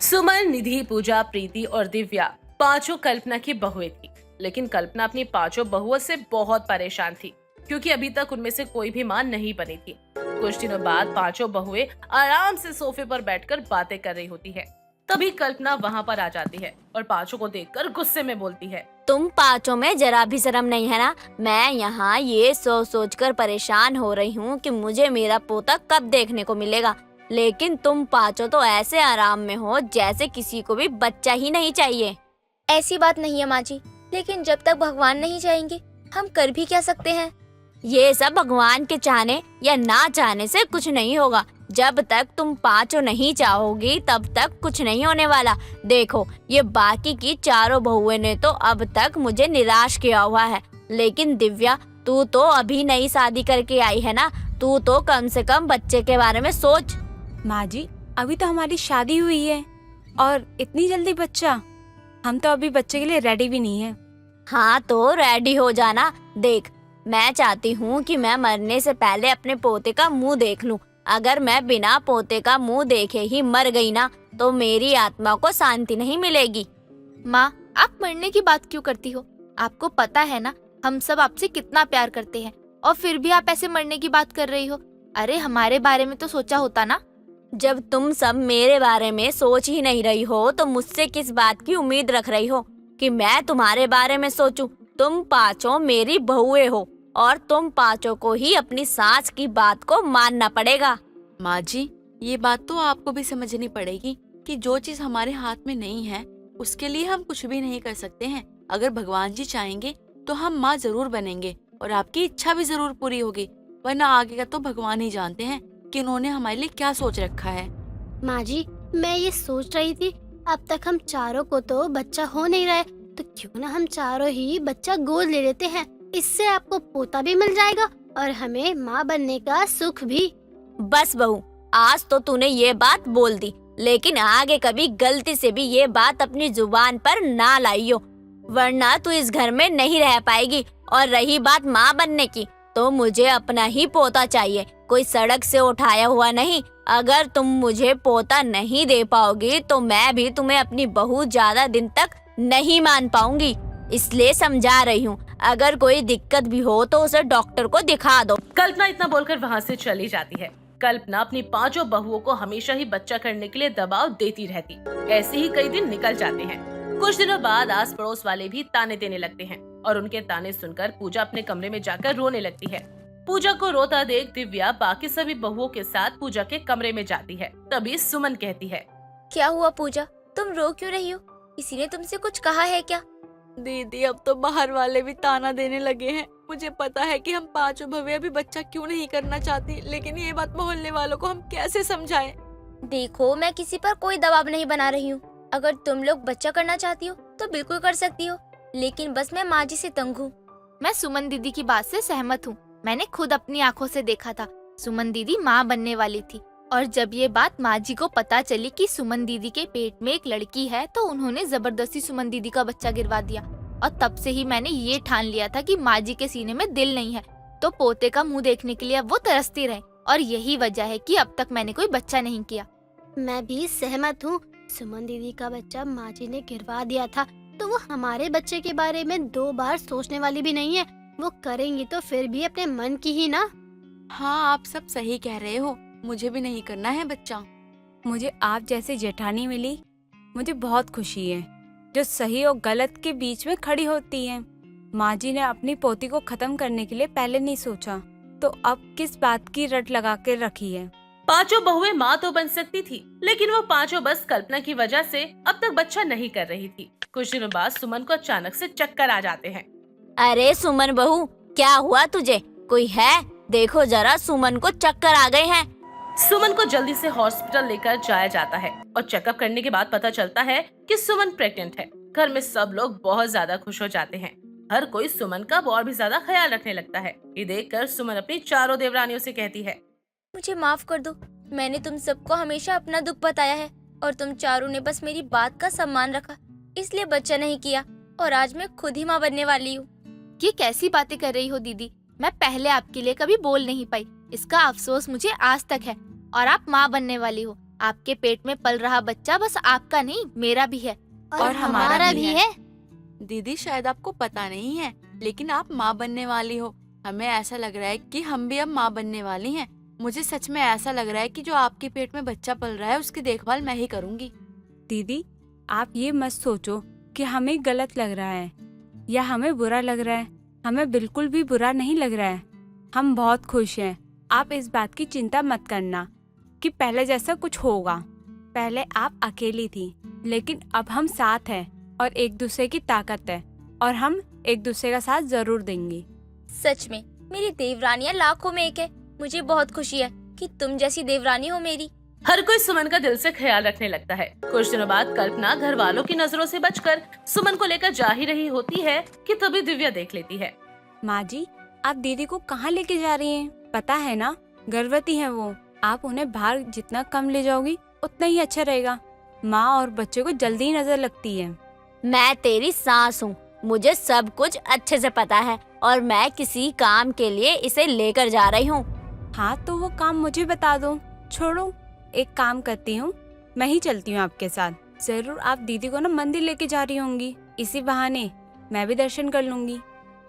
सुमन, निधि, पूजा, प्रीति और दिव्या पांचों कल्पना की बहुएं थी। लेकिन कल्पना अपनी पांचों बहुओं से बहुत परेशान थी, क्योंकि अभी तक उनमें से कोई भी मां नहीं बनी थी। कुछ दिनों बाद पांचों बहुएं आराम से सोफे पर बैठकर बातें कर रही होती है। तभी कल्पना वहां पर आ जाती है और पांचों को देखकर गुस्से में बोलती है, तुम पांचों में जरा भी शर्म नहीं है ना? मैं यहाँ ये सोच कर परेशान हो रही हूँ कि मुझे मेरा पोता कब देखने को मिलेगा, लेकिन तुम पांचों तो ऐसे आराम में हो जैसे किसी को भी बच्चा ही नहीं चाहिए। ऐसी बात नहीं है माँ जी, लेकिन जब तक भगवान नहीं चाहेंगे हम कर भी क्या सकते हैं। ये सब भगवान के चाहने या ना चाहने से कुछ नहीं होगा। जब तक तुम पांचों नहीं चाहोगी तब तक कुछ नहीं होने वाला। देखो, ये बाकी की चारों बहुएं ने तो अब तक मुझे निराश किया हुआ है, लेकिन दिव्या, तू तो अभी नई शादी करके आई है ना, तू तो कम से कम बच्चे के बारे में सोच। माँ जी, अभी तो हमारी शादी हुई है और इतनी जल्दी बच्चा? हम तो अभी बच्चे के लिए रेडी भी नहीं है। हाँ तो रेडी हो जाना। देख, मैं चाहती हूँ कि मैं मरने से पहले अपने पोते का मुंह देख लूँ। अगर मैं बिना पोते का मुंह देखे ही मर गई ना, तो मेरी आत्मा को शांति नहीं मिलेगी। माँ, आप मरने की बात क्यों करती हो? आपको पता है ना हम सब आपसे कितना प्यार करते हैं, और फिर भी आप ऐसे मरने की बात कर रही हो। अरे हमारे बारे में तो सोचा होता ना। जब तुम सब मेरे बारे में सोच ही नहीं रही हो तो मुझसे किस बात की उम्मीद रख रही हो कि मैं तुम्हारे बारे में सोचूं? तुम पांचों मेरी बहुएं हो और तुम पांचों को ही अपनी सास की बात को मानना पड़ेगा। माँ जी, ये बात तो आपको भी समझनी पड़ेगी कि जो चीज हमारे हाथ में नहीं है उसके लिए हम कुछ भी नहीं कर सकते हैं। अगर भगवान जी चाहेंगे तो हम माँ जरूर बनेंगे और आपकी इच्छा भी जरूर पूरी होगी, वरना आगे का तो भगवान ही जानते हैं कि उन्होंने हमारे लिए क्या सोच रखा है। माँ जी, मैं ये सोच रही थी, अब तक हम चारों को तो बच्चा हो नहीं रहा है, तो क्यों ना हम चारों ही बच्चा गोद ले लेते हैं। इससे आपको पोता भी मिल जाएगा और हमें माँ बनने का सुख भी। बस बहू, आज तो तूने ये बात बोल दी, लेकिन आगे कभी गलती से भी ये बात अपनी जुबान पर ना लाइयो, वरना तू इस घर में नहीं रह पाएगी। और रही बात माँ बनने की, तो मुझे अपना ही पोता चाहिए, कोई सड़क से उठाया हुआ नहीं। अगर तुम मुझे पोता नहीं दे पाओगी तो मैं भी तुम्हें अपनी बहू ज्यादा दिन तक नहीं मान पाऊंगी। इसलिए समझा रही हूँ, अगर कोई दिक्कत भी हो तो उसे डॉक्टर को दिखा दो। कल्पना इतना बोलकर वहाँ से चली जाती है। कल्पना अपनी पांचों बहुओं को हमेशा ही बच्चा करने के लिए दबाव देती रहती। ऐसे ही कई दिन निकल जाते हैं। कुछ दिनों बाद आस पड़ोस वाले भी ताने देने लगते हैं और उनके ताने सुनकर पूजा अपने कमरे में जाकर रोने लगती है। पूजा को रोता देख दिव्या बाकी सभी बहुओं के साथ पूजा के कमरे में जाती है। तभी सुमन कहती है, क्या हुआ पूजा, तुम रो क्यों रही हो? किसी ने तुमसे कुछ कहा है क्या? दीदी, अब तो बाहर वाले भी ताना देने लगे हैं। मुझे पता है कि हम पांचों भव्य अभी बच्चा क्यों नहीं करना चाहती, लेकिन ये बात मोहल्ले वालों को हम कैसे समझाएं? देखो, मैं किसी पर कोई दबाव नहीं बना रही हूँ। अगर तुम लोग बच्चा करना चाहती हो तो बिल्कुल कर सकती हो, लेकिन बस मैं माँ जी से तंग हूँ। मैं सुमन दीदी की बात से सहमत हूँ। मैंने खुद अपनी आंखों से देखा था, सुमन दीदी माँ बनने वाली थी, और जब ये बात माँ जी को पता चली कि सुमन दीदी के पेट में एक लड़की है तो उन्होंने जबरदस्ती सुमन दीदी का बच्चा गिरवा दिया। और तब से ही मैंने ये ठान लिया था कि माँ जी के सीने में दिल नहीं है तो पोते का मुंह देखने के लिए अब वो तरसती रहे, और यही वजह है कि अब तक मैंने कोई बच्चा नहीं किया। मैं भी सहमत हूँ। सुमन दीदी का बच्चा माँ जी ने गिरवा दिया था, तो वो हमारे बच्चे के बारे में 2 बार सोचने वाली भी नहीं है। वो करेंगी तो फिर भी अपने मन की ही ना। हाँ, आप सब सही कह रहे हो, मुझे भी नहीं करना है बच्चा। मुझे आप जैसी जेठानी मिली, मुझे बहुत खुशी है, जो सही और गलत के बीच में खड़ी होती है। माँ जी ने अपनी पोती को खत्म करने के लिए पहले नहीं सोचा, तो अब किस बात की रट लगा कर रखी है। पांचों बहुएं माँ तो बन सकती थी, लेकिन वो पांचों बस कल्पना की वजह से अब तक बच्चा नहीं कर रही थी। कुछ दिनों बाद सुमन को अचानक से चक्कर आ जाते हैं। अरे सुमन बहू, क्या हुआ तुझे? कोई है? देखो जरा, सुमन को चक्कर आ गए हैं। सुमन को जल्दी से हॉस्पिटल लेकर जाया जाता है और चेकअप करने के बाद पता चलता है कि सुमन प्रेग्नेंट है। घर में सब लोग बहुत ज्यादा खुश हो जाते हैं। हर कोई सुमन का और भी ज्यादा ख्याल रखने लगता है। ये देखकर सुमन अपनी चारों देवरानियों से कहती है, मुझे माफ कर दो, मैंने तुम सबको हमेशा अपना दुख बताया है और तुम चारों ने बस मेरी बात का सम्मान रखा, इसलिए बच्चा नहीं किया, और आज मैं खुद ही माँ बनने वाली हूँ। ये कैसी बातें कर रही हो दीदी? मैं पहले आपके लिए कभी बोल नहीं पाई, इसका अफसोस मुझे आज तक है। और आप माँ बनने वाली हो, आपके पेट में पल रहा बच्चा बस आपका नहीं, मेरा भी है। और हमारा भी है। दीदी शायद आपको पता नहीं है, लेकिन आप माँ बनने वाली हो। हमें ऐसा लग रहा है कि हम भी अब माँ बनने वाली हैं। मुझे सच में ऐसा लग रहा है कि जो आपके पेट में बच्चा पल रहा है उसकी देखभाल मैं ही करूँगी। दीदी, आप ये मत सोचो कि हमें गलत लग रहा है या हमें बुरा लग रहा है। हमें बिल्कुल भी बुरा नहीं लग रहा है। हम बहुत खुश हैं। आप इस बात की चिंता मत करना कि पहले जैसा कुछ होगा। पहले आप अकेली थी, लेकिन अब हम साथ हैं और एक दूसरे की ताकत है और हम एक दूसरे का साथ जरूर देंगे। सच में मेरी देवरानियां लाखों में एक है। मुझे बहुत खुशी है कि तुम जैसी देवरानी हो मेरी। हर कोई सुमन का दिल से ख्याल रखने लगता है। कुछ दिनों बाद कल्पना घर वालों की नजरों से बचकर सुमन को लेकर जा ही रही होती है कि तभी दिव्या देख लेती है। माँ जी, आप दीदी को कहाँ लेके जा रही हैं? पता है ना, गर्भवती हैं वो। आप उन्हें बाहर जितना कम ले जाओगी उतना ही अच्छा रहेगा। माँ और बच्चे को जल्दी ही नजर लगती है। मैं तेरी सास हूँ, मुझे सब कुछ अच्छे से पता है और मैं किसी काम के लिए इसे लेकर जा रही हूँ। हाँ, तो वो काम मुझे बता दो। छोड़ो, एक काम करती हूँ, मैं ही चलती हूँ आपके साथ। जरूर आप दीदी को ना मंदिर लेके जा रही होंगी, इसी बहाने मैं भी दर्शन कर लूंगी।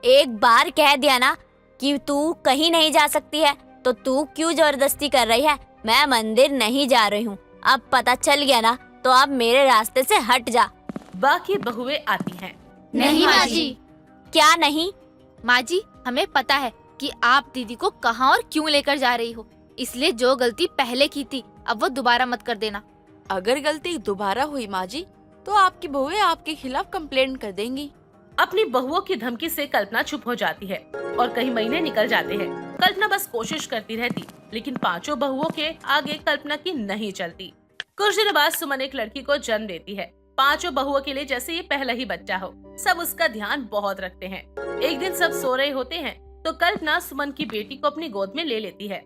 एक बार कह दिया ना कि तू कहीं नहीं जा सकती है, तो तू क्यों जबरदस्ती कर रही है? मैं मंदिर नहीं जा रही हूँ। अब पता चल गया ना, तो अब मेरे रास्ते से हट जा। बाकी बहुएं आती हैं। नहीं माँ जी। क्या नहीं? माँ जी, हमें पता है कि आप दीदी को कहाँ और क्यों लेकर जा रही हो, इसलिए जो गलती पहले की थी अब वो दोबारा मत कर देना। अगर गलती दोबारा हुई माँ जी, तो आपकी बहुएं आपके खिलाफ कंप्लेंट कर देंगी। अपनी बहुओं की धमकी से कल्पना चुप हो जाती है और कई महीने निकल जाते हैं। कल्पना बस कोशिश करती रहती, लेकिन पांचों बहुओं के आगे कल्पना की नहीं चलती। कुछ दिनों बाद सुमन एक लड़की को जन्म देती है। पांचों बहुओं के लिए जैसे ये पहला ही बच्चा हो, सब उसका ध्यान बहुत रखते हैं। एक दिन सब सो रहे होते हैं तो कल्पना सुमन की बेटी को अपनी गोद में ले लेती है।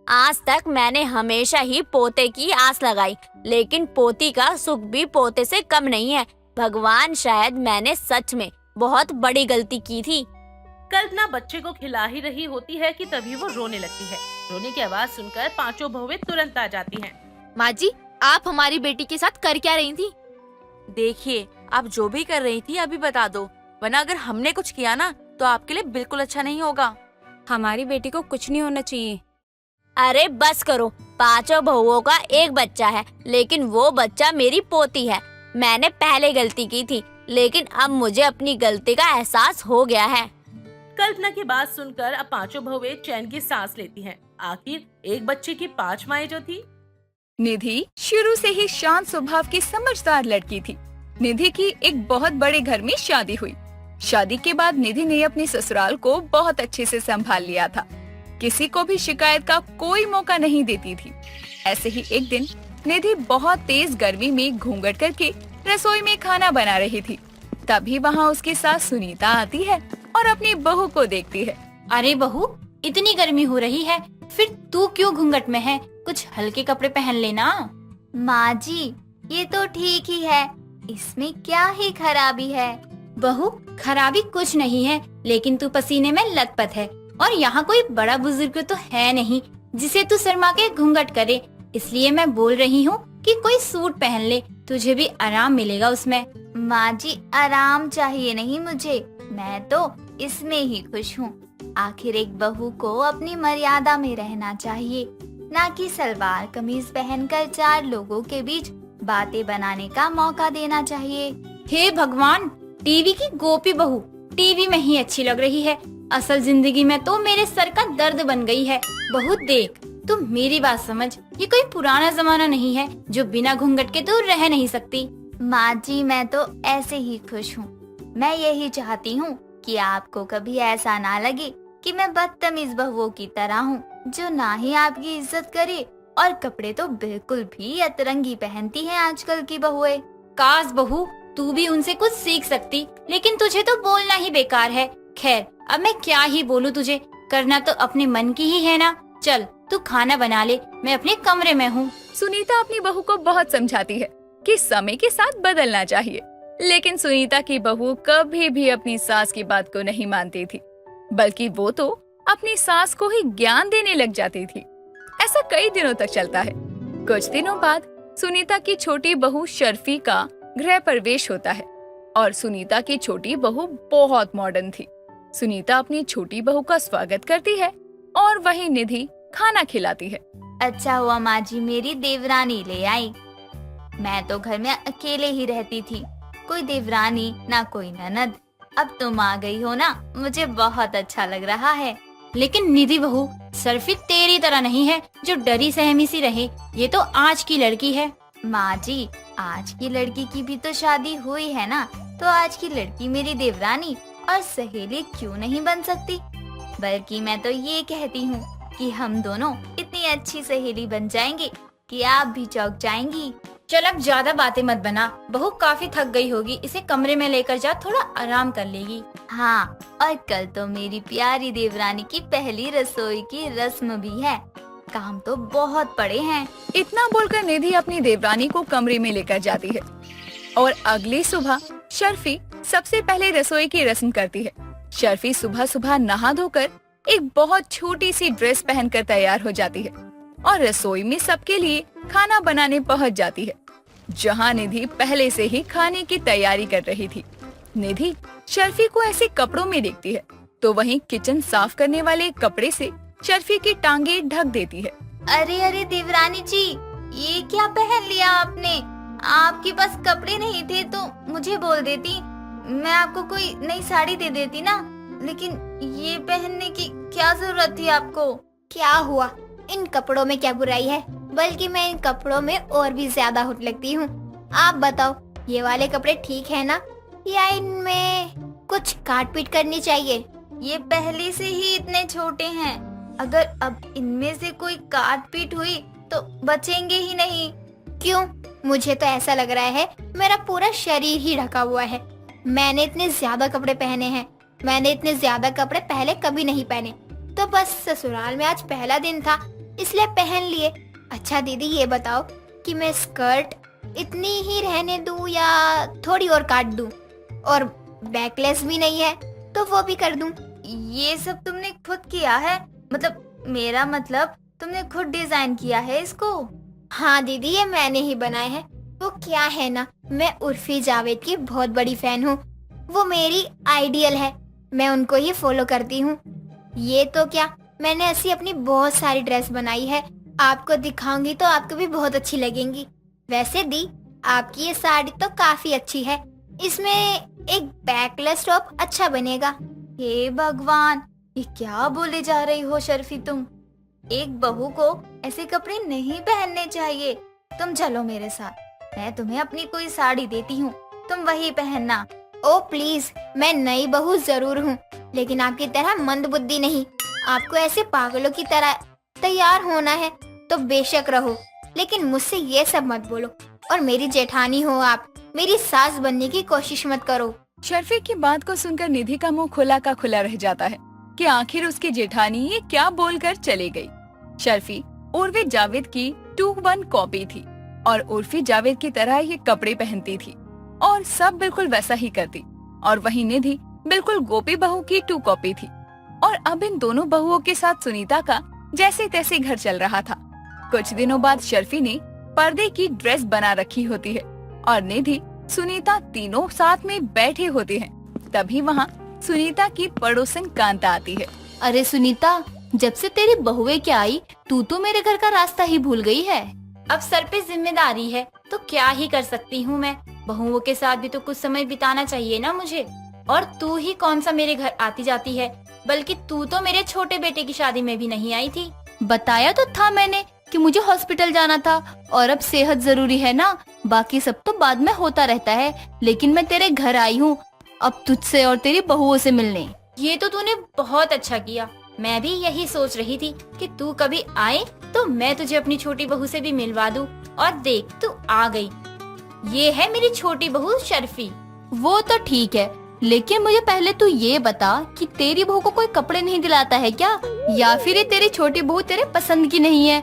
आज तक मैंने हमेशा ही पोते की आस लगाई, लेकिन पोती का सुख भी पोते से कम नहीं है। भगवान, शायद मैंने सच में बहुत बड़ी गलती की थी। कल्पना बच्चे को खिला ही रही होती है कि तभी वो रोने लगती है। रोने की आवाज सुनकर पांचों बहुएं तुरंत आ जाती हैं। माँ जी, आप हमारी बेटी के साथ कर क्या रही थी? देखिए, आप जो भी कर रही थी अभी बता दो, वरना अगर हमने कुछ किया ना तो आपके लिए बिल्कुल अच्छा नहीं होगा। हमारी बेटी को कुछ नहीं होना चाहिए। अरे बस करो, पांचों बहुओं का एक बच्चा है, लेकिन वो बच्चा मेरी पोती है। मैंने पहले गलती की थी, लेकिन अब मुझे अपनी गलती का एहसास हो गया है। कल्पना की बात सुनकर अब पांचों बहुएं चैन की सांस लेती हैं। आखिर एक बच्चे की 5 माएं जो थी। निधि शुरू से ही शांत स्वभाव की समझदार लड़की थी। निधि की एक बहुत बड़े घर में शादी हुई। शादी के बाद निधि ने अपने ससुराल को बहुत अच्छे से संभाल लिया था। किसी को भी शिकायत का कोई मौका नहीं देती थी। ऐसे ही एक दिन निधि बहुत तेज गर्मी में घूंघट करके रसोई में खाना बना रही थी। तभी वहाँ उसकी सास सुनीता आती है और अपनी बहू को देखती है। अरे बहू, इतनी गर्मी हो रही है, फिर तू क्यों घूंघट में है? कुछ हल्के कपड़े पहन लेना। माँ जी, ये तो ठीक ही है, इसमें क्या ही खराबी है। बहू, खराबी कुछ नहीं है, लेकिन तू पसीने में लथपथ है और यहाँ कोई बड़ा बुजुर्ग तो है नहीं जिसे तू शर्मा के घूंघट करे। इसलिए मैं बोल रही हूँ कि कोई सूट पहन ले, तुझे भी आराम मिलेगा उसमें। माँ जी, आराम चाहिए नहीं मुझे, मैं तो इसमें ही खुश हूँ। आखिर एक बहू को अपनी मर्यादा में रहना चाहिए, ना कि सलवार कमीज पहनकर 4 लोगों के बीच बातें बनाने का मौका देना चाहिए। हे भगवान, टीवी की गोपी बहू टीवी में ही अच्छी लग रही है, असल जिंदगी में तो मेरे सर का दर्द बन गई है। बहू देख, तुम मेरी बात समझ, ये कोई पुराना जमाना नहीं है जो बिना घूंघट के तो रह नहीं सकती। माँ जी, मैं तो ऐसे ही खुश हूँ। मैं यही चाहती हूँ कि आपको कभी ऐसा ना लगे कि मैं बदतमीज बहुओं की तरह हूँ, जो ना ही आपकी इज्जत करे और कपड़े तो बिल्कुल भी अतरंगी पहनती हैं आजकल की बहुएं। काश बहू तू भी उनसे कुछ सीख सकती, लेकिन तुझे तो बोलना ही बेकार है। खैर, अब मैं क्या ही बोलूं तुझे, करना तो अपने मन की ही है ना। चल तू खाना बना ले, मैं अपने कमरे में हूँ। सुनीता अपनी बहू को बहुत समझाती है कि समय के साथ बदलना चाहिए, लेकिन सुनीता की बहू कभी भी अपनी सास की बात को नहीं मानती थी, बल्कि वो तो अपनी सास को ही ज्ञान देने लग जाती थी। ऐसा कई दिनों तक चलता है। कुछ दिनों बाद सुनीता की छोटी बहू शर्फी का गृह प्रवेश होता है और सुनीता की छोटी बहू बहुत मॉडर्न थी। सुनीता अपनी छोटी बहू का स्वागत करती है और वहीं निधि खाना खिलाती है। अच्छा हुआ माँ जी मेरी देवरानी ले आई। मैं तो घर में अकेले ही रहती थी, कोई देवरानी ना कोई ननद। अब तुम आ गई हो ना, मुझे बहुत अच्छा लग रहा है। लेकिन निधि बहू, शर्फी तेरी तरह नहीं है जो डरी सहमी सी रहे। ये तो आज की लड़की है। माँ जी, आज की लड़की की भी तो शादी हुई है ना, तो आज की लड़की मेरी देवरानी और सहेली क्यों नहीं बन सकती? बल्कि मैं तो ये कहती हूँ कि हम दोनों इतनी अच्छी सहेली बन जाएंगे कि आप भी चौंक जाएंगी। चल अब ज्यादा बातें मत बना, बहू काफी थक गई होगी, इसे कमरे में लेकर जा, थोड़ा आराम कर लेगी। हाँ, और कल तो मेरी प्यारी देवरानी की पहली रसोई की रस्म भी है, काम तो बहुत पड़े हैं। इतना बोलकर निधि अपनी देवरानी को कमरे में लेकर जाती है और अगली सुबह शर्फी सबसे पहले रसोई की रस्म करती है। शर्फी सुबह सुबह नहा धोकर एक बहुत छोटी सी ड्रेस पहनकर तैयार हो जाती है और रसोई में सबके लिए खाना बनाने पहुंच जाती है, जहां निधि पहले से ही खाने की तैयारी कर रही थी। निधि शर्फी को ऐसे कपड़ों में देखती है तो वहीं किचन साफ करने वाले कपड़े से शर्फी की टांगे ढक देती है। अरे अरे देवरानी जी, ये क्या पहन लिया आपने? आपके पास कपड़े नहीं थे तो मुझे बोल देती, मैं आपको कोई नई साड़ी दे देती ना। लेकिन ये पहनने की क्या जरूरत थी आपको? क्या हुआ, इन कपड़ों में क्या बुराई है? बल्कि मैं इन कपड़ों में और भी ज्यादा हुट लगती हूँ। आप बताओ, ये वाले कपड़े ठीक है ना, या इनमें कुछ काट पीट करनी चाहिए? ये पहले से ही इतने छोटे हैं, अगर अब इनमें से कोई काट पीट हुई तो बचेंगे ही नहीं। क्यों? मुझे तो ऐसा लग रहा है मेरा पूरा शरीर ही ढका हुआ है। मैंने इतने ज्यादा कपड़े पहने हैं, मैंने इतने ज्यादा कपड़े पहले कभी नहीं पहने। तो बस ससुराल में आज पहला दिन था इसलिए पहन लिए। अच्छा दीदी, ये बताओ कि मैं स्कर्ट इतनी ही रहने दूं या थोड़ी और काट दूं? और बैकलेस भी नहीं है तो वो भी कर दूं? ये सब तुमने खुद किया है? मतलब मेरा मतलब तुमने खुद डिजाइन किया है इसको? हाँ दीदी, ये मैंने ही बनाए हैं। वो क्या है ना, मैं उर्फी जावेद की बहुत बड़ी फैन हूँ। वो मेरी आइडियल है, मैं उनको ही फॉलो करती हूँ। ये तो क्या, मैंने ऐसी अपनी बहुत सारी ड्रेस बनाई है, आपको दिखाऊंगी तो आपको भी बहुत अच्छी लगेंगी। वैसे दी, आपकी ये साड़ी तो काफी अच्छी है, इसमें एक बैकलेस टॉप अच्छा बनेगा। हे भगवान, ये क्या बोले जा रही हो शर्फी तुम? एक बहू को ऐसे कपड़े नहीं पहनने चाहिए। तुम चलो मेरे साथ, मैं तुम्हें अपनी कोई साड़ी देती हूँ, तुम वही पहनना। ओ प्लीज, मैं नई बहू जरूर हूँ, लेकिन आपकी तरह मंदबुद्धि नहीं। आपको ऐसे पागलों की तरह तैयार होना है तो बेशक रहो, लेकिन मुझसे ये सब मत बोलो। और मेरी जेठानी हो आप, मेरी सास बनने की कोशिश मत करो। शर्फी की बात को सुनकर निधि का मुंह खुला का खुला रह जाता है कि आखिर उसकी जेठानी ये क्या बोलकर चली गई। शर्फी उर्वी जावेद की 2-1 कॉपी थी और उर्फी जावेद की तरह ये कपड़े पहनती थी और सब बिल्कुल वैसा ही करती। और वहीं निधि बिल्कुल गोपी बहू की 2 कॉपी थी। और अब इन दोनों बहुओं के साथ सुनीता का जैसे तैसे घर चल रहा था। कुछ दिनों बाद शर्फी ने पर्दे की ड्रेस बना रखी होती है और निधि सुनीता तीनों साथ में बैठे होते हैं। तभी वहाँ सुनीता की पड़ोसन कांता आती है। अरे सुनीता, जब से तेरी बहुएं क्या आई, तू तो मेरे घर का रास्ता ही भूल गई है। अब सर पे जिम्मेदारी है तो क्या ही कर सकती हूँ मैं। बहुओं के साथ भी तो कुछ समय बिताना चाहिए ना मुझे। और तू ही कौन सा मेरे घर आती जाती है, बल्कि तू तो मेरे छोटे बेटे की शादी में भी नहीं आई थी। बताया तो था मैंने कि मुझे हॉस्पिटल जाना था और अब सेहत जरूरी है ना, बाकी सब तो बाद में होता रहता है। लेकिन मैं तेरे घर आई हूँ अब तुझसे और तेरी बहुओं से मिलने। ये तो तूने बहुत अच्छा किया। मैं भी यही सोच रही थी कि तू कभी आए तो मैं तुझे अपनी छोटी बहू से भी मिलवा दूं। और देख, तू आ गई। ये है मेरी छोटी बहू शर्फी। वो तो ठीक है, लेकिन मुझे पहले तू ये बता कि तेरी बहू को कोई कपड़े नहीं दिलाता है क्या, या फिर ये तेरी छोटी बहू तेरे पसंद की नहीं है?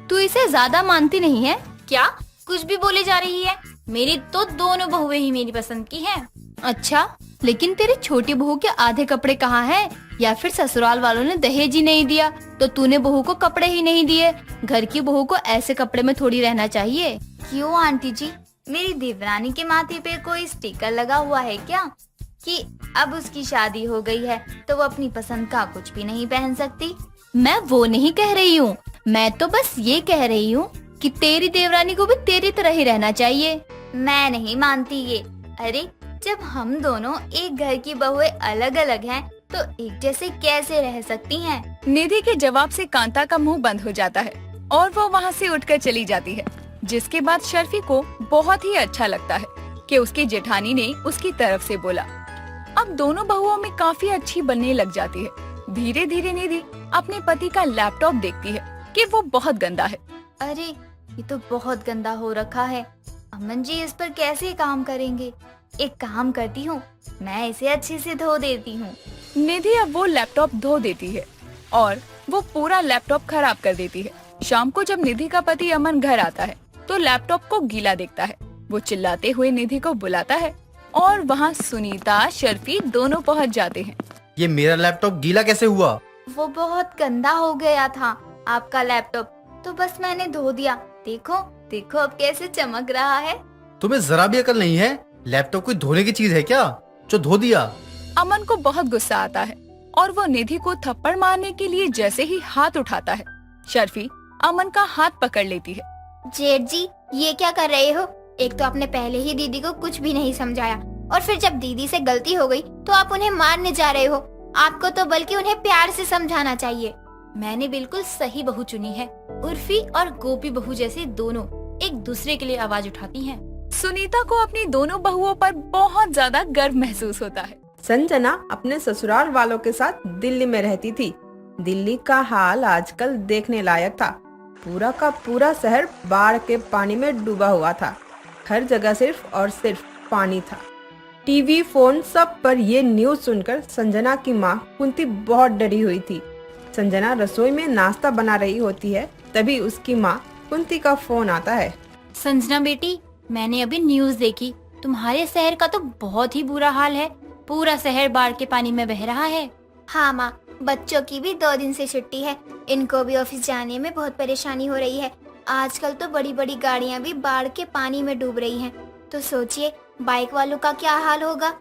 तू इसे ज्यादा मानती नहीं है क्या? कुछ भी बोले जा रही है। मेरी तो दोनों बहुएं ही मेरी पसंद की हैं। अच्छा, लेकिन तेरी छोटी बहू के आधे कपड़े कहाँ हैं? या फिर ससुराल वालों ने दहेज ही नहीं दिया तो तूने बहू को कपड़े ही नहीं दिए। घर की बहू को ऐसे कपड़े में थोड़ी रहना चाहिए। क्यों आंटी जी, मेरी देवरानी के माथे पे कोई स्टिकर लगा हुआ है क्या कि अब उसकी शादी हो गई है तो वो अपनी पसंद का कुछ भी नहीं पहन सकती? मैं वो नहीं कह रही हूँ, मैं तो बस ये कह रही हूँ कि तेरी देवरानी को भी तेरी तरह ही रहना चाहिए। मैं नहीं मानती ये। अरे जब हम दोनों एक घर की बहुएं अलग अलग हैं तो एक जैसे कैसे रह सकती हैं? निधि के जवाब से कांता का मुंह बंद हो जाता है और वो वहाँ से उठकर चली जाती है। जिसके बाद शर्फी को बहुत ही अच्छा लगता है कि उसकी जेठानी ने उसकी तरफ से बोला। अब दोनों बहुओं में काफी अच्छी बनने लग जाती है। धीरे धीरे निधि अपने पति का लैपटॉप देखती है कि वो बहुत गंदा है। अरे ये तो बहुत गंदा हो रखा है। अमन जी इस पर कैसे काम करेंगे? एक काम करती हूँ, मैं इसे अच्छे से धो देती हूँ। निधि अब वो लैपटॉप धो देती है और वो पूरा लैपटॉप खराब कर देती है। शाम को जब निधि का पति अमन घर आता है तो लैपटॉप को गीला देखता है। वो चिल्लाते हुए निधि को बुलाता है और वहाँ सुनीता शर्फी दोनों पहुँच जाते हैं। ये मेरा लैपटॉप गीला कैसे हुआ? वो बहुत गंदा हो गया था आपका लैपटॉप, तो बस मैंने धो दिया। देखो देखो अब कैसे चमक रहा है। तुम्हें जरा भी अकल नहीं है? लैपटॉप कोई धोने की चीज है क्या जो धो दिया? अमन को बहुत गुस्सा आता है और वो निधि को थप्पड़ मारने के लिए जैसे ही हाथ उठाता है, शर्फी अमन का हाथ पकड़ लेती है। जेठ जी ये क्या कर रहे हो? एक तो आपने पहले ही दीदी को कुछ भी नहीं समझाया और फिर जब दीदी से गलती हो गई तो आप उन्हें मारने जा रहे हो। आपको तो बल्कि उन्हें प्यार से समझाना चाहिए। मैंने बिल्कुल सही बहू चुनी है। उर्फी और गोपी बहू जैसे दोनों एक दूसरे के लिए आवाज उठाती हैं। सुनीता को अपनी दोनों बहुओं पर बहुत ज्यादा गर्व महसूस होता है। संजना अपने ससुराल वालों के साथ दिल्ली में रहती थी। दिल्ली का हाल आजकल देखने लायक था। पूरा का पूरा शहर बाढ़ के पानी में डूबा हुआ था। हर जगह सिर्फ और सिर्फ पानी था। टीवी, फोन सब पर ये न्यूज सुनकर संजना की माँ कुंती बहुत डरी हुई थी। संजना रसोई में नाश्ता बना रही होती है, तभी उसकी माँ कुंती का फोन आता है। संजना बेटी, मैंने अभी न्यूज देखी, तुम्हारे शहर का तो बहुत ही बुरा हाल है। पूरा शहर बाढ़ के पानी में बह रहा है। हाँ माँ, बच्चों की भी 2 दिन से छुट्टी है। इनको भी ऑफिस जाने में बहुत परेशानी हो रही है। आजकल तो बड़ी बड़ी गाड़ियाँ भी बाढ़ के पानी में डूब रही हैं। तो सोचिए बाइक वालों का क्या हाल होगा।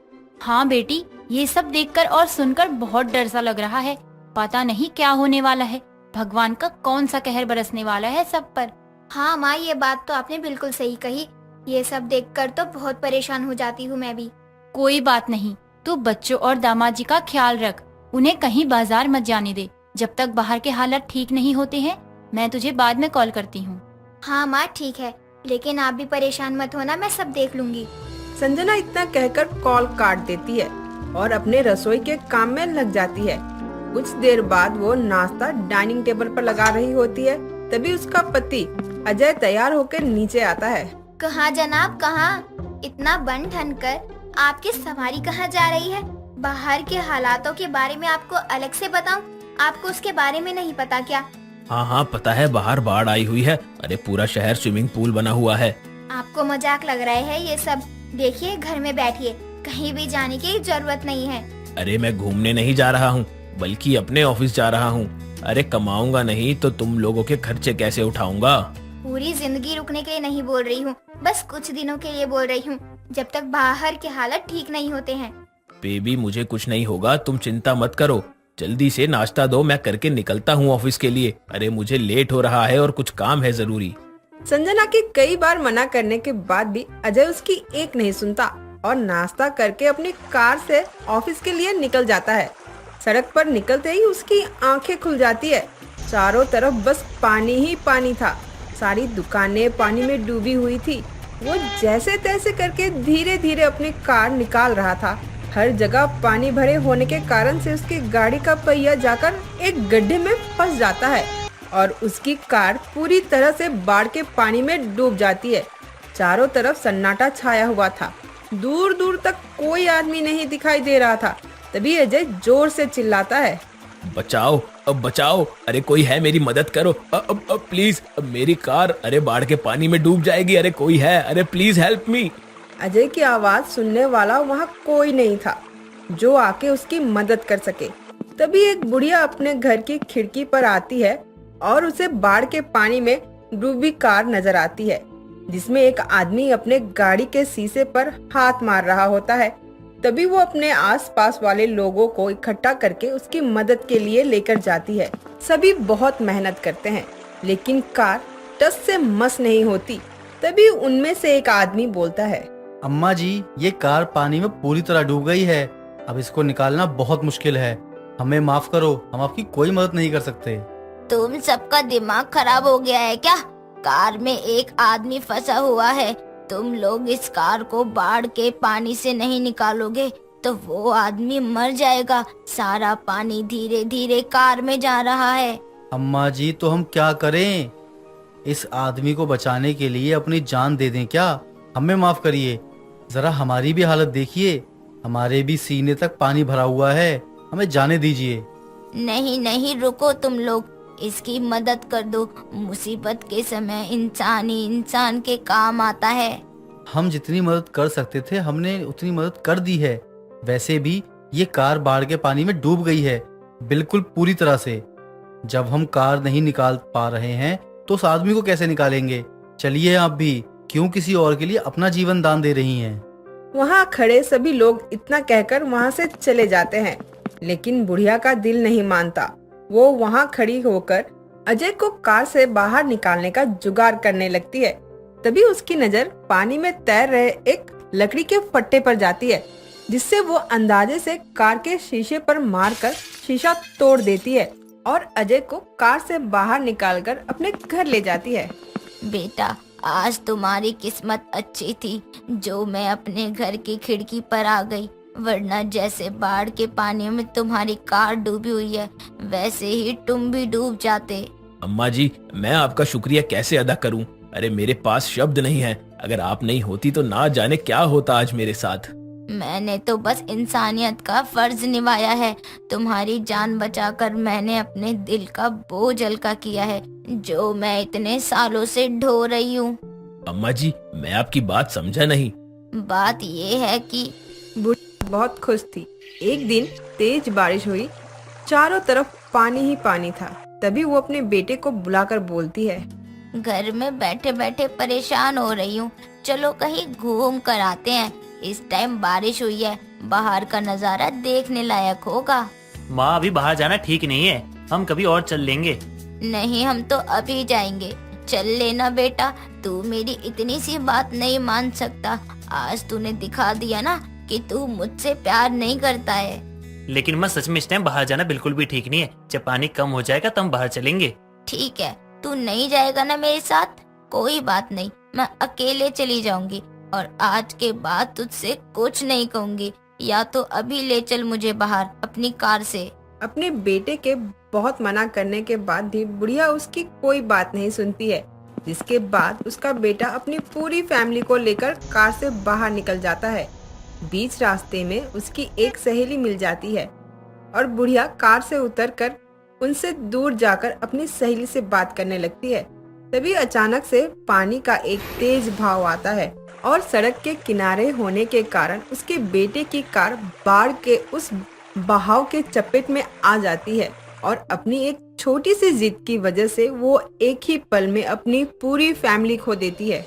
हाँ बेटी, ये सब देखकर और सुनकर बहुत डर सा लग रहा है। पता नहीं क्या होने वाला है। भगवान का कौन सा कहर बरसने वाला है सब पर। हाँ माँ, ये बात तो आपने बिल्कुल सही कही। ये सब देखकर तो बहुत परेशान हो जाती हूँ मैं भी। कोई बात नहीं, तू बच्चों और दामाद जी का ख्याल रख। उन्हें कहीं बाजार मत जाने दे। जब तक बाहर के हालात ठीक नहीं होते हैं, मैं तुझे बाद में कॉल करती हूँ। हाँ माँ ठीक है, लेकिन आप भी परेशान मत होना, मैं सब देख लूंगी। संजना इतना कहकर कॉल काट देती है और अपने रसोई के काम में लग जाती है। कुछ देर बाद वो नाश्ता डाइनिंग टेबल पर लगा रही होती है, तभी उसका पति अजय तैयार होकर नीचे आता है। कहाँ जनाब कहाँ? इतना बन ठन कर आपकी सवारी कहाँ जा रही है? बाहर के हालातों के बारे में आपको अलग से बताऊं? आपको उसके बारे में नहीं पता क्या? हाँ हाँ पता है, बाहर बाढ़ आई हुई है। अरे पूरा शहर स्विमिंग पूल बना हुआ है। आपको मजाक लग रहा है ये सब। देखिए घर में बैठिए, कहीं भी जाने की जरूरत नहीं है। अरे मैं घूमने नहीं जा रहा हूँ, बल्कि अपने ऑफिस जा रहा हूँ। अरे कमाऊंगा नहीं तो तुम लोगों के खर्चे कैसे उठाऊंगा? पूरी जिंदगी रुकने के लिए नहीं बोल रही हूँ, बस कुछ दिनों के लिए बोल रही हूँ, जब तक बाहर के हालात ठीक नहीं होते हैं। बेबी मुझे कुछ नहीं होगा, तुम चिंता मत करो। जल्दी से नाश्ता दो, मैं करके निकलता हूँ ऑफिस के लिए। अरे मुझे लेट हो रहा है और कुछ काम है जरूरी। संजना के कई बार मना करने के बाद भी अजय उसकी एक नहीं सुनता और नाश्ता करके अपनी कार से ऑफिस के लिए निकल जाता है। सड़क पर निकलते ही उसकी आंखें खुल जाती है। चारों तरफ बस पानी ही पानी था। सारी दुकानें पानी में डूबी हुई थी। वो जैसे तैसे करके धीरे धीरे अपनी कार निकाल रहा था। हर जगह पानी भरे होने के कारण से उसकी गाड़ी का पहिया जाकर एक गड्ढे में फंस जाता है और उसकी कार पूरी तरह से बाढ़ के पानी में डूब जाती है। चारों तरफ सन्नाटा छाया हुआ था। दूर दूर तक कोई आदमी नहीं दिखाई दे रहा था। तभी अजय जोर से चिल्लाता है, बचाओ, अब बचाओ। अरे कोई है, मेरी मदद करो। अब प्लीज, अब मेरी कार अरे बाढ़ के पानी में डूब जाएगी। अरे कोई है, अरे प्लीज हेल्प मी। अजय की आवाज सुनने वाला वहाँ कोई नहीं था जो आके उसकी मदद कर सके। तभी एक बुढ़िया अपने घर की खिड़की पर आती है और उसे बाढ़ के पानी में डूबी कार नजर आती है, जिसमें एक आदमी अपने गाड़ी के शीशे पर हाथ मार रहा होता है। तभी वो अपने आसपास वाले लोगों को इकट्ठा करके उसकी मदद के लिए लेकर जाती है। सभी बहुत मेहनत करते हैं, लेकिन कार टस से मस नहीं होती। तभी उनमें से एक आदमी बोलता है, अम्मा जी, ये कार पानी में पूरी तरह डूब गई है। अब इसको निकालना बहुत मुश्किल है। हमें माफ करो, हम आपकी कोई मदद नहीं कर सकते। तुम सबका दिमाग खराब हो गया है क्या? कार में एक आदमी फंसा हुआ है। तुम लोग इस कार को बाढ़ के पानी से नहीं निकालोगे तो वो आदमी मर जाएगा। सारा पानी धीरे धीरे कार में जा रहा है। अम्मा जी, तो हम क्या करें? इस आदमी को बचाने के लिए अपनी जान दे दें क्या? हमें माफ करिए, जरा हमारी भी हालत देखिए। हमारे भी सीने तक पानी भरा हुआ है, हमें जाने दीजिए। नहीं नहीं, रुको तुम लोग, इसकी मदद कर दो। मुसीबत के समय इंसान ही इंसान के काम आता है। हम जितनी मदद कर सकते थे हमने उतनी मदद कर दी है। वैसे भी ये कार बाढ़ के पानी में डूब गई है, बिल्कुल पूरी तरह से। जब हम कार नहीं निकाल पा रहे हैं तो उस आदमी को कैसे निकालेंगे? चलिए आप भी क्यों किसी और के लिए अपना जीवन दान दे रही हैं? वहाँ खड़े सभी लोग इतना कहकर वहाँ से चले जाते हैं, लेकिन बुढ़िया का दिल नहीं मानता। वो वहाँ खड़ी होकर अजय को कार से बाहर निकालने का जुगाड़ करने लगती है। तभी उसकी नजर पानी में तैर रहे एक लकड़ी के फट्टे पर जाती है, जिससे वो अंदाजे से कार के शीशे पर मारकर शीशा तोड़ देती है और अजय को कार से बाहर निकालकर अपने घर ले जाती है। बेटा, आज तुम्हारी किस्मत अच्छी थी जो मैं अपने घर की खिड़की पर आ गई, वरना जैसे बाढ़ के पानी में तुम्हारी कार डूबी हुई है वैसे ही तुम भी डूब जाते। अम्मा जी, मैं आपका शुक्रिया कैसे अदा करूं? अरे मेरे पास शब्द नहीं है। अगर आप नहीं होती तो ना जाने क्या होता आज मेरे साथ। मैंने तो बस इंसानियत का फर्ज निभाया है। तुम्हारी जान बचाकर मैंने अपने दिल का बोझ हल्का किया है जो मैं इतने सालों से ढो रही हूँ। अम्मा जी, मैं आपकी बात समझा नहीं। बात ये है कि बुढ़ी बहुत खुश थी। एक दिन तेज बारिश हुई, चारों तरफ पानी ही पानी था। तभी वो अपने बेटे को बुलाकर बोलती है, घर में बैठे बैठे परेशान हो रही हूँ, चलो कहीं घूम कर आते हैं। इस टाइम बारिश हुई है, बाहर का नजारा देखने लायक होगा। माँ, अभी बाहर जाना ठीक नहीं है, हम कभी और चल लेंगे। नहीं, हम तो अभी जाएंगे। चल लेना बेटा, तू मेरी इतनी सी बात नहीं मान सकता। आज तूने दिखा दिया ना कि तू मुझसे प्यार नहीं करता है। लेकिन माँ, सच में इस टाइम बाहर जाना बिल्कुल भी ठीक नहीं है। जब पानी कम हो जाएगा तब हम बाहर चलेंगे। ठीक है, तू नहीं जाएगा ना मेरे साथ? कोई बात नहीं, मैं अकेले चली जाऊंगी और आज के बाद तुझसे कुछ नहीं कहूंगी। या तो अभी ले चल मुझे बाहर अपनी कार से। अपने बेटे के बहुत मना करने के बाद भी बुढ़िया उसकी कोई बात नहीं सुनती है, जिसके बाद उसका बेटा अपनी पूरी फैमिली को लेकर कार से बाहर निकल जाता है। बीच रास्ते में उसकी एक सहेली मिल जाती है और बुढ़िया कार से उतरकर उनसे दूर जाकर अपनी सहेली से बात करने लगती है। तभी अचानक से पानी का एक तेज भाव आता है और सड़क के किनारे होने के कारण उसके बेटे की कार बाढ़ के उस बहाव के चपेट में आ जाती है और अपनी एक छोटी सी जिद की वजह से वो एक ही पल में अपनी पूरी फैमिली खो देती है।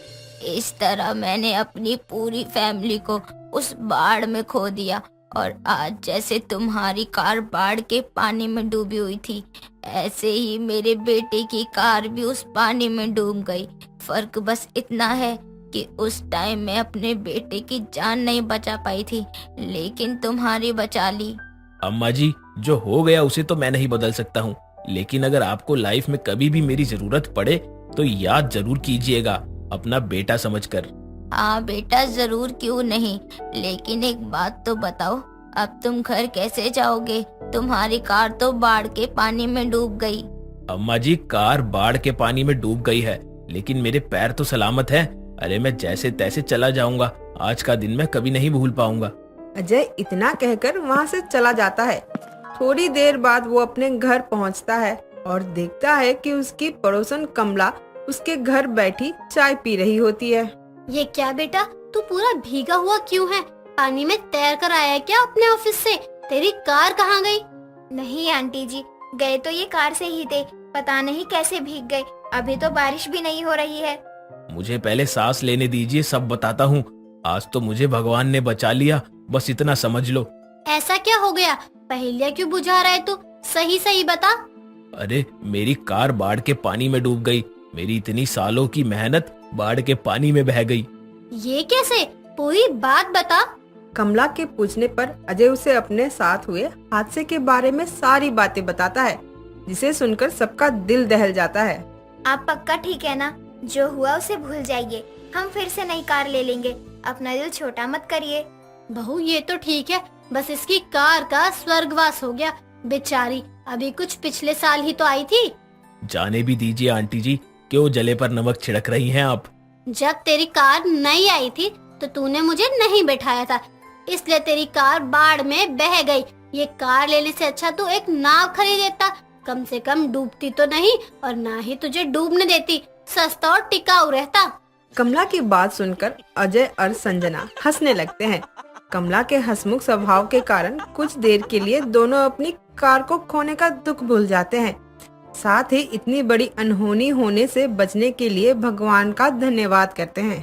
इस तरह मैंने अपनी पूरी फैमिली को उस बाढ़ में खो दिया और आज जैसे तुम्हारी कार बाढ़ के पानी में डूबी हुई थी, ऐसे ही मेरे बेटे की कार भी उस पानी में डूब गई। फर्क बस इतना है कि उस टाइम मैं अपने बेटे की जान नहीं बचा पाई थी, लेकिन तुम्हारी बचा ली। अम्मा जी, जो हो गया उसे तो मैं नहीं बदल सकता हूँ, लेकिन अगर आपको लाइफ में कभी भी मेरी जरूरत पड़े तो याद जरूर कीजिएगा, अपना बेटा समझकर। हाँ बेटा, जरूर, क्यों नहीं। लेकिन एक बात तो बताओ, अब तुम घर कैसे जाओगे? तुम्हारी कार तो बाढ़ के पानी में डूब गई। अम्मा जी, कार बाढ़ के पानी में डूब गई है, लेकिन मेरे पैर तो सलामत हैं। अरे मैं जैसे तैसे चला जाऊंगा, आज का दिन मैं कभी नहीं भूल पाऊंगा। अजय इतना कहकर वहाँ से चला जाता है। थोड़ी देर बाद वो अपने घर पहुँचता है और देखता है कि उसकी पड़ोसन कमला उसके घर बैठी चाय पी रही होती है। ये क्या बेटा, तू पूरा भीगा हुआ क्यों है? पानी में तैर कर आया है क्या अपने ऑफिस से? तेरी कार कहाँ गई? नहीं आंटी जी, गए तो ये कार से ही थे, पता नहीं कैसे भीग गए। अभी तो बारिश भी नहीं हो रही है। मुझे पहले सांस लेने दीजिए, सब बताता हूँ। आज तो मुझे भगवान ने बचा लिया, बस इतना समझ लो। ऐसा क्या हो गया? पहेलियाँ क्यों बुझा रहा है तू? सही सही बता। अरे मेरी कार बाढ़ के पानी में डूब गई। मेरी इतनी सालों की मेहनत बाढ़ के पानी में बह गई। ये कैसे? पूरी बात बता। कमला के पूछने पर अजय उसे अपने साथ हुए हादसे के बारे में सारी बातें बताता है, जिसे सुनकर सबका दिल दहल जाता है। आप पक्का ठीक है ना? जो हुआ उसे भूल जाइए, हम फिर से नई कार ले लेंगे। अपना दिल छोटा मत करिए। बहू ये तो ठीक है, बस इसकी कार का स्वर्गवास हो गया। बेचारी अभी कुछ पिछले साल ही तो आई थी। जाने भी दीजिए आंटी जी, क्यों जले पर नमक छिड़क रही हैं आप? जब तेरी कार नई आई थी तो तूने मुझे नहीं बैठाया था, इसलिए तेरी कार बाढ़ में बह गई। ये कार लेने से अच्छा तू एक नाव खरीद लेता, कम से कम डूबती तो नहीं और ना ही तुझे डूबने देती। सस्ता और टिकाऊ रहता। कमला की बात सुनकर अजय और संजना हंसने लगते हैं। कमला के हंसमुख स्वभाव के कारण कुछ देर के लिए दोनों अपनी कार को खोने का दुख भूल जाते हैं। साथ ही इतनी बड़ी अनहोनी होने से बचने के लिए भगवान का धन्यवाद करते हैं।